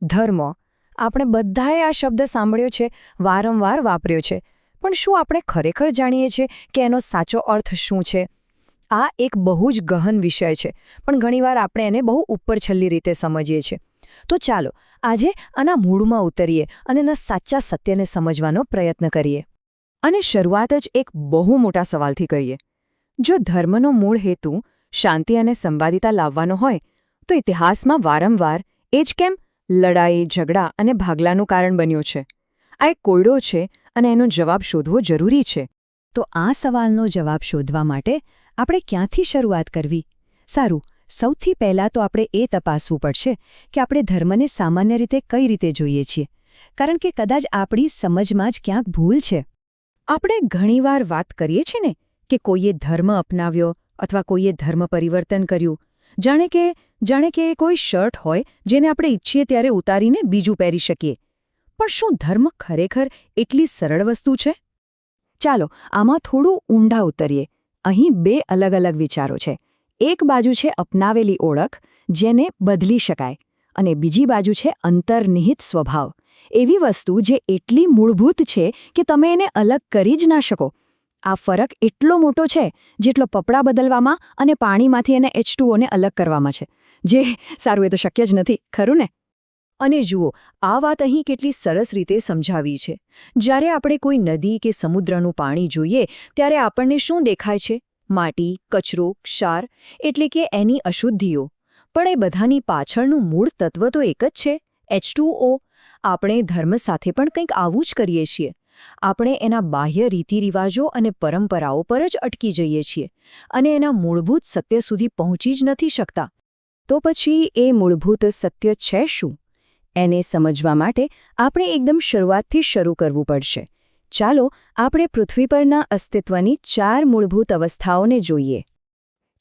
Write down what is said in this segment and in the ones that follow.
ધર્મ. આપણે બધાએ આ શબ્દ સાંભળ્યો છે, વારંવાર વાપર્યો છે, પણ શું આપણે ખરેખર જાણીએ છીએ કે એનો સાચો અર્થ શું છે? આ એક બહુ જ ગહન વિષય છે, પણ ઘણીવાર આપણે એને બહુ ઉપરછલ્લી રીતે સમજીએ છીએ. તો ચાલો આજે આના મૂળમાં ઉતરીએ અને એના સાચા સત્યને સમજવાનો પ્રયત્ન કરીએ. અને શરૂઆત જ એક બહુ મોટા સવાલથી કરીએ. જો ધર્મનો મૂળ હેતુ શાંતિ અને સંવાદિતા લાવવાનો હોય, તો ઇતિહાસમાં વારંવાર એ જ કેમ લડાઈ, ઝઘડા અને ભાગલાનું કારણ બન્યો છે? આ એક કોયડો છે અને એનો જવાબ શોધવો જરૂરી છે. તો આ સવાલનો જવાબ શોધવા માટે આપણે ક્યાંથી શરૂઆત કરવી? સારું, સૌથી પહેલાં તો આપણે એ તપાસવું પડશે કે આપણે ધર્મને સામાન્ય રીતે કઈ રીતે જોઈએ છીએ, કારણ કે કદાચ આપણી સમજમાં જ ક્યાંક ભૂલ છે. આપણે ઘણીવાર વાત કરીએ છીએ ને કે કોઈએ ધર્મ અપનાવ્યો અથવા કોઈએ ધર્મ પરિવર્તન કર્યું, જાણે કે કોઈ શર્ટ હોય જેને આપણે ઈચ્છીએ ત્યારે ઉતારીને બીજું પહેરી શકીએ. પણ શું ધર્મ ખરેખર એટલી સરળ વસ્તુ છે? ચાલો આમાં થોડું ઊંડા ઉતરીએ. અહીં બે અલગ અલગ વિચારો છે. એક બાજુ છે અપનાવેલી ઓળખ, જેને બદલી શકાય, અને બીજી બાજુ છે અંતર્નિહિત સ્વભાવ, એવી વસ્તુ જે એટલી મૂળભૂત છે કે તમે એને અલગ કરી જ ના શકો. આ ફરક એટલો મોટો છે જેટલો કપડાં બદલવામાં અને પાણીમાંથી એને H2O ને અલગ કરવામાં છે. સારું, એ તો શક્ય જ નથી, ખરું ને? અને જુઓ, આ વાત અહીં કેટલી સરસ રીતે સમજાવી છે. જ્યારે આપણે કોઈ નદી કે સમુદ્રનું પાણી જોઈએ ત્યારે આપણને શું દેખાય છે? માટી, કચરો, ક્ષાર, એટલે કે એની અશુદ્ધિઓ. પણ એ બધાની પાછળનું મૂળ તત્વ તો એક જ છે, H2O. આપણે ધર્મ સાથે પણ કંઈક આવું જ કરીએ છીએ. આપણે એના બાહ્ય રીતિરિવાજો અને પરંપરાઓ પર જ અટકી જઈએ છીએ અને એના મૂળભૂત સત્ય સુધી પહોંચી જ નથી શકતા. તો પછી એ મૂળભૂત સત્ય છે શું? એને સમજવા માટે આપણે એકદમ શરૂઆતથી શરૂ કરવું પડશે. ચાલો આપણે પૃથ્વી પરના અસ્તિત્વની 4 મૂળભૂત અવસ્થાઓને જોઈએ.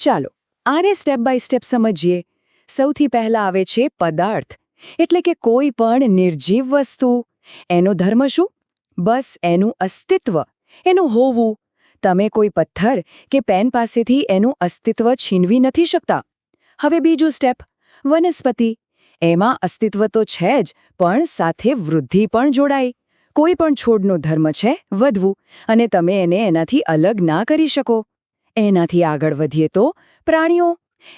ચાલો આને સ્ટેપ બાય સ્ટેપ સમજીએ. સૌથી પહેલા આવે છે પદાર્થ, એટલે કે કોઈ પણ નિર્જીવ વસ્તુ. એનો ધર્મ શું? બસ એનું અસ્તિત્વ, એનું હોવું. તમે કોઈ પથ્થર કે પેન પાસેથી એનું અસ્તિત્વ છીનવી નથી શકતા. હવે બીજું સ્ટેપ, વનસ્પતિ. એમાં અસ્તિત્વ તો છે જ, પણ સાથે વૃદ્ધિ પણ જોડાય. કોઈ પણ છોડનો ધર્મ છે વધવું, અને તમે એને એનાથી અલગ ના કરી શકો. એનાથી આગળ વધીએ તો પ્રાણીઓ.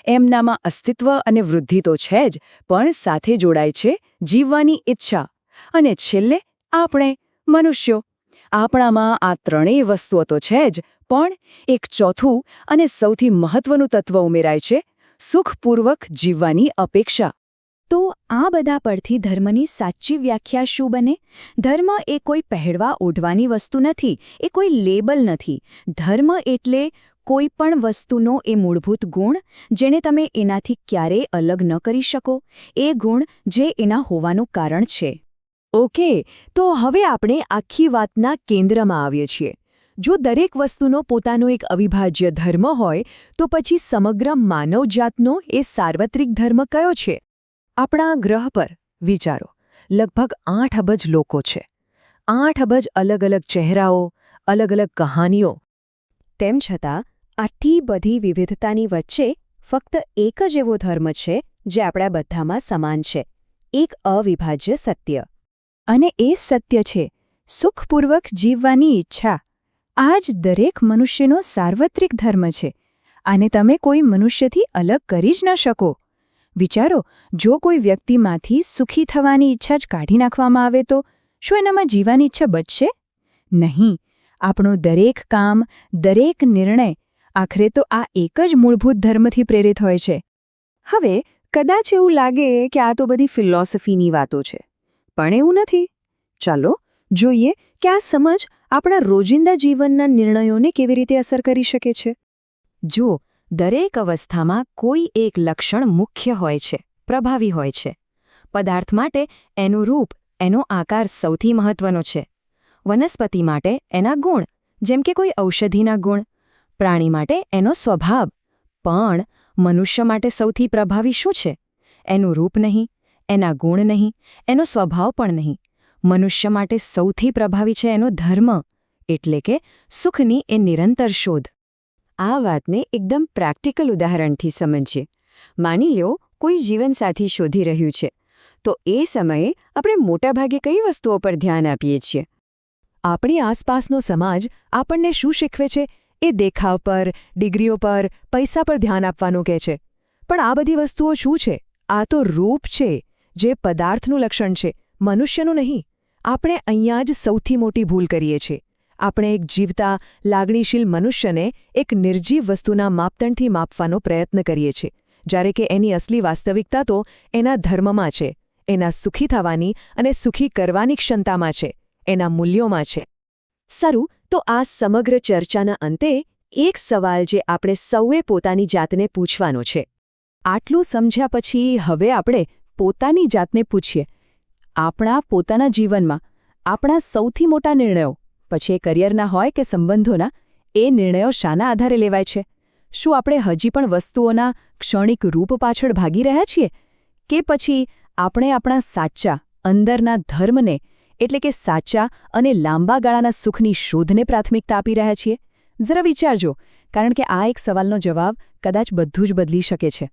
એમનામાં અસ્તિત્વ અને વૃદ્ધિ તો છે જ, પણ સાથે જોડાય છે જીવવાની ઈચ્છા. અને છેલ્લે આપણે મનુષ્યો. આપણામાં આ ત્રણેય વસ્તુઓ તો છે જ, પણ એક ચોથું અને સૌથી મહત્વનું તત્વ ઉમેરાય છે, સુખપૂર્વક જીવવાની અપેક્ષા. તો આ બધા પરથી ધર્મની સાચી વ્યાખ્યા શું બને? ધર્મ એ કોઈ પહેરવા ઓઢવાની વસ્તુ નથી, એ કોઈ લેબલ નથી. ધર્મ એટલે કોઈ પણ વસ્તુનો એ મૂળભૂત ગુણ જેને તમે એનાથી ક્યારેય અલગ ન કરી શકો, એ ગુણ જે એના હોવાનું કારણ છે. ઓકે, તો હવે આપણે આખી વાતના કેન્દ્રમાં આવીએ છીએ. જો દરેક વસ્તુનો પોતાનો એક અવિભાજ્ય ધર્મ હોય, તો પછી સમગ્ર માનવજાતનો એ સાર્વત્રિક ધર્મ કયો છે? આપણા ગ્રહ પર વિચારો, લગભગ 8 અબજ લોકો છે. 8 અબજ અલગ અલગ ચહેરાઓ, અલગ અલગ કહાનીઓ. તેમ છતાં આટલી બધી વિવિધતાની વચ્ચે ફક્ત એક જ એવો ધર્મ છે જે આપણા બધામાં સમાન છે, એક અવિભાજ્ય સત્ય. અને એ સત્ય છે સુખપૂર્વક જીવવાની ઈચ્છા. આ જ દરેક મનુષ્યનો સાર્વત્રિક ધર્મ છે. આને તમે કોઈ મનુષ્યથી અલગ કરી જ ન શકો. વિચારો, જો કોઈ વ્યક્તિમાંથી સુખી થવાની ઈચ્છા જ કાઢી નાખવામાં આવે તો શું એનામાં જીવવાની ઈચ્છા બચશે? નહીં. આપણું દરેક કામ, દરેક નિર્ણય આખરે તો આ એક જ મૂળભૂત ધર્મથી પ્રેરિત હોય છે. હવે કદાચ એવું લાગે કે આ તો બધી ફિલોસોફીની વાતો છે, પણ એવું નથી. ચાલો જોઈએ કે આ સમજ આપણા રોજિંદા જીવનના નિર્ણયોને કેવી રીતે અસર કરી શકે છે. જુઓ, દરેક અવસ્થામાં કોઈ એક લક્ષણ મુખ્ય હોય છે, પ્રભાવી હોય છે. પદાર્થ માટે એનું રૂપ, એનો આકાર સૌથી મહત્વનો છે. વનસ્પતિ માટે એના ગુણ, જેમ કે કોઈ ઔષધિના ગુણ. પ્રાણી માટે એનો સ્વભાવ. પણ મનુષ્ય માટે સૌથી પ્રભાવી શું છે? એનું રૂપ નહીં, એના ગુણ નહીં, એનો સ્વભાવ પણ નહીં. મનુષ્ય માટે સૌથી પ્રભાવી છે એનો ધર્મ, એટલે કે સુખની એ નિરંતર શોધ. આ વાતને એકદમ પ્રેક્ટિકલ ઉદાહરણથી સમજીએ. માની લો કોઈ જીવનસાથી શોધી રહ્યું છે, તો એ સમયે આપણે મોટાભાગે કઈ વસ્તુઓ પર ધ્યાન આપીએ છીએ? આપણી આસપાસનો સમાજ આપણને શું શીખવે છે એ દેખાવ પર, ડિગ્રીઓ પર, પૈસા પર ધ્યાન આપવાનું કહે છે. પણ આ બધી વસ્તુઓ શું છે? આ તો રૂપ છે, જે પદાર્થનું લક્ષણ છે, મનુષ્યનું નહીં. આપણે અહીંયા જ સૌથી મોટી ભૂલ કરીએ છીએ. આપણે એક જીવતા, લાગણીશીલ મનુષ્યને એક નિર્જીવ વસ્તુના માપદંડથી માપવાનો પ્રયત્ન કરીએ છીએ, જ્યારે કે એની અસલી વાસ્તવિકતા તો એના ધર્મમાં છે, એના સુખી થવાની અને સુખી કરવાની ક્ષમતામાં છે, એના મૂલ્યોમાં છે. સારું, તો આ સમગ્ર ચર્ચાના અંતે એક સવાલ જે આપણે સૌએ પોતાની જાતને પૂછવાનો છે. આટલું સમજ્યા પછી હવે આપણે પોતાની જાતને પૂછીએ, આપણા પોતાના જીવનમાં આપણા સૌથી મોટા નિર્ણયો, પછી એ કરિયરના હોય કે સંબંધોના, એ નિર્ણયો શાના આધારે લેવાય છે? શું આપણે હજી પણ વસ્તુઓના ક્ષણિક રૂપ પાછળ ભાગી રહ્યા છીએ? કે પછી આપણે આપણા સાચા, અંદરના ધર્મને, એટલે કે સાચા અને લાંબા ગાળાના સુખની શોધને પ્રાથમિકતા આપી રહ્યા છીએ? જરા વિચારજો, કારણ કે આ એક સવાલનો જવાબ કદાચ બધું જ બદલી શકે છે.